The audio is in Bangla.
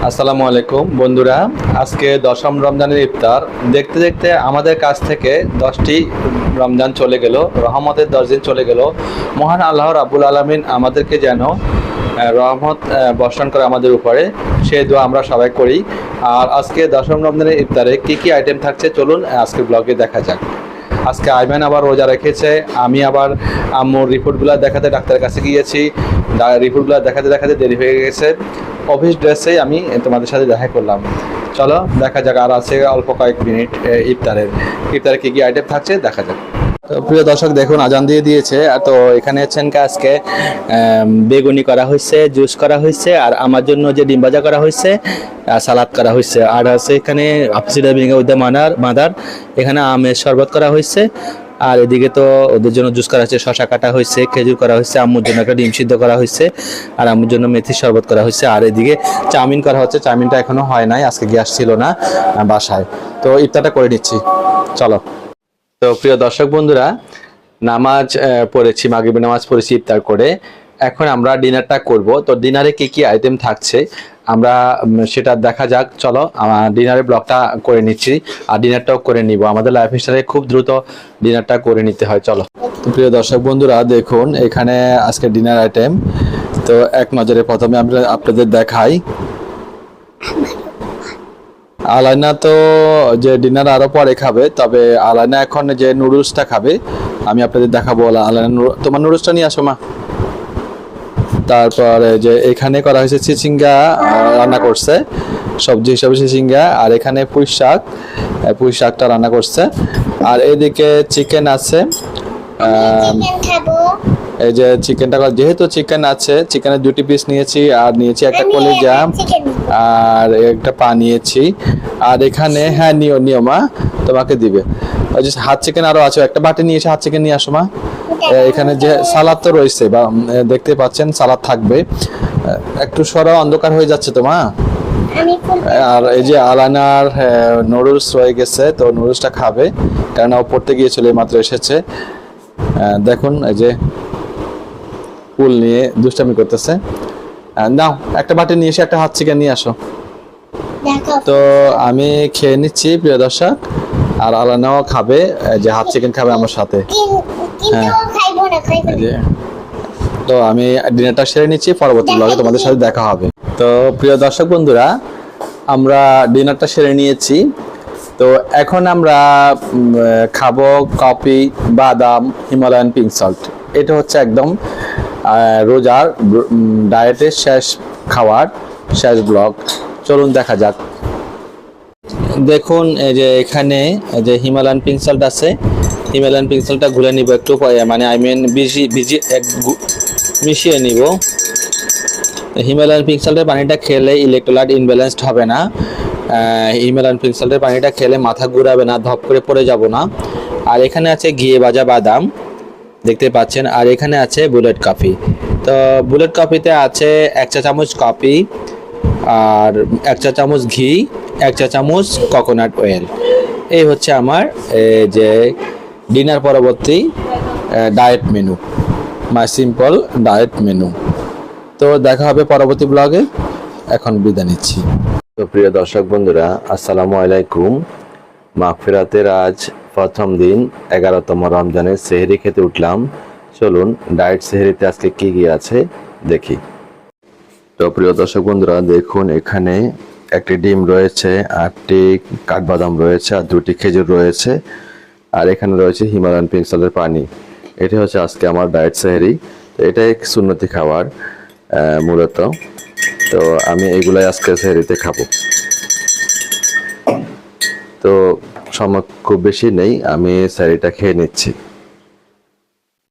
আসসালামু আলাইকুম বন্ধুরা, আজকে দশম রমজানের ইফতার। দেখতে দেখতে আমাদের কাছ থেকে 10টি রমজান চলে গেল, রহমতের 10 দিন চলে গেল। মহান আল্লাহ রাব্বুল আলামিন আমাদেরকে যেন রহমত বর্ষণ করে আমাদের উপরে, সেই দোয়া আমরা সবাই করি। আর আজকে দশম রমজানের ইফতারে কি কি আইটেম থাকছে চলুন আজকে ব্লগে দেখা যাক। আজকে আইমান আবার রোজা রেখেছে, আমি আবার আম্মুর রিপোর্টগুলো দেখাতে ডাক্তারের কাছে গিয়েছি। রিপোর্টগুলো দেখাতে দেখাতে দেরি হয়ে গেছে। অফিস ড্রেসেই আমি তোমাদের সাথে দেখা করলাম। চলো দেখা যাক, আর আছে অল্প কয়েক মিনিট ইফতারে কী কী আইটেম থাকছে দেখা যাক। তো প্রিয় দর্শক দেখুন, আজান দিয়ে দিয়েছে। তো এখানে হচ্ছেন আজকে বেগুনি করা হয়েছে, জুস করা হয়েছে, আর আমার জন্য যে ডিম ভাজা করা হয়েছে, সালাদ করা হয়েছে, আর আছে এখানে আপসিডা ভিনেগার উইথ মাদার, এখানে আমের শরবত করা হয়েছে। আর এদিকে তো ওদের জন্য জুস করা হয়েছে, শশা কাটা হয়েছে, খেজুর করা হয়েছে, আম্মুর জন্য একটা ডিম সিদ্ধ করা হয়েছে, আর আম্মুর জন্য মেথির শরবত করা হয়েছে। আর এদিকে চাউমিন করা হচ্ছে, চাউমিনটা এখনো হয় নাই, আজকে গ্যাস ছিল না বাসায়। তো ইফতারটা করে নিচ্ছি, চলো। তো প্রিয় দর্শক বন্ধুরা, নামাজ পড়েছি, মাগরিবের নামাজ পড়েছি ইফতার করে। এখন আমরা ডিনারটা করব। তো ডিনারে কি কি আইটেম থাকছে আমরা সেটা দেখা যাক। চলো ডিনারের ব্লগটা করে নিচ্ছি, আর ডিনারটাও করে নিব। আমাদের লাইফস্টাইলে খুব দ্রুত ডিনারটা করে নিতে হয়। চলো। তো প্রিয় দর্শক বন্ধুরা দেখুন, এখানে আজকে ডিনার আইটেম। তো এক নজরে প্রথমে আমরা আপনাদের দেখাই, আলাইনা তো যে ডিনার আরো পরে খাবে, তবে আলাইনা এখন যে নুডলসটা খাবে আমি আপনাদের দেখাবো। আলাইনা তোমার নুডলসটা নিয়ে আসো মা। তারপরে যে এখানে করা হয়েছে চিচিঙ্গা রান্না করছে, সবজি হিসাবে চিচিঙ্গা, আর এখানে পুঁই শাকটা রান্না করছে। আর এদিকে চিকেন আছে, এই যে চিকেনটা, যেহেতু চিকেন আছে, চিকেনের 2টি পিস নিয়েছি, আর নিয়েছি একটা কলিজা, আর একটা পা নিয়েছি। আর এখানে হ্যাঁ নিও মা, তোমাকে দিবে। ওই যে হাত চিকেন আরো আছে, একটা বাটি নিয়েছি, হাত চিকেন নিয়ে আসো মা। এখানে যে সালাদ তো রয়েছে, বা দেখতে পাচ্ছেন সালাদ থাকবে। একটু সরা, অন্ধকার হয়ে যাচ্ছে তো মা। আর এই যে আলানার নুডলস রয়ে গেছে, তো নুডলসটা খাবে, কারণ ও পড়তে গিয়েছিল, মাত্র এসেছে। দেখুন এই যে ফুল নিয়ে দুষ্টামি করতেছে। নাও একটা বাটি নিয়ে এসে একটা হাত চিকেন নিয়ে আসো। তো আমি খেয়ে নিচ্ছি প্রিয় দর্শক, আর আলানাও খাবে, যে হাত চিকেন খাবে আমার সাথে। তো আমি ডিনারটা সেরে নিচ্ছি, পরবর্তী ব্লগে তোমাদের সাথে দেখা হবে। তো প্রিয় দর্শক বন্ধুরা, আমরা ডিনারটা সেরে নিয়েছি। তো এখন আমরা খাবো কফি, বাদাম, হিমালয়ান পিঙ্ক সল্ট। এটা হচ্ছে একদম রোজার ডায়েটের শেষ খাওয়ার, শেষ ব্লগ। চলুন দেখা যাক। দেখুন এই যে এখানে যে হিমালয়ান পিঙ্ক সল্ট আছে, হিমালয়ান পিঙ্ক সল্টটা ঘুরে নিব একটু, মানে মিশিয়ে নিব। হিমালয়ান পিঙ্ক সল্টের পানিটা খেলে ইলেকট্রোলাইট ইনব্যালেন্সড হবে না। হিমালয়ান পিঙ্ক সল্টের পানিটা খেলে মাথা ঘুরাবে না, ধপ করে পড়ে যাব না। আর এখানে আছে ঘিয়ে ভাজা বাদাম, দেখতে পাচ্ছেন। আর এখানে আছে বুলেট কফি। তো বুলেট কফিতে আছে 1 চা চামচ কফি, আর 1 চা চামচ ঘি, 1 চা চামচ কোকোনাট অয়েল। এই হচ্ছে আমার যে ডিনার পরবর্তী ডায়েট মেনু, মাই সিম্পল ডায়েট মেনু। তো দেখা হবে পরবর্তী ব্লগে, এখন বিদায় নিচ্ছি। তো প্রিয় দর্শক বন্ধুরা, আসসালামু আলাইকুম। মাগফিরাতের আজ প্রথম দিন, 11তম রমজানের সেহরি খেতে উঠলাম। চলুন ডায়েট সেহরিতে আজকে কি কি আছে দেখি। তো প্রিয় দর্শক বন্ধুরা দেখুন, এখানে একটি ডিম রয়েছে, 8টি কাঠবাদাম রয়েছে, আর 2টি খেজুর রয়েছে, আর এখানে রয়েছে হিমালয়ান পিঙ্ক সল্টের পানি। এটা হচ্ছে আজকে আমার ডায়েট সেহরি। তো এটাই সুন্নতি খাবার মূলত। তো আমি এগুলাই আজকে সেহরিতে খাবো। তো সময় খুব বেশি নেই, আমি সেহরিটা খেয়ে নিচ্ছি।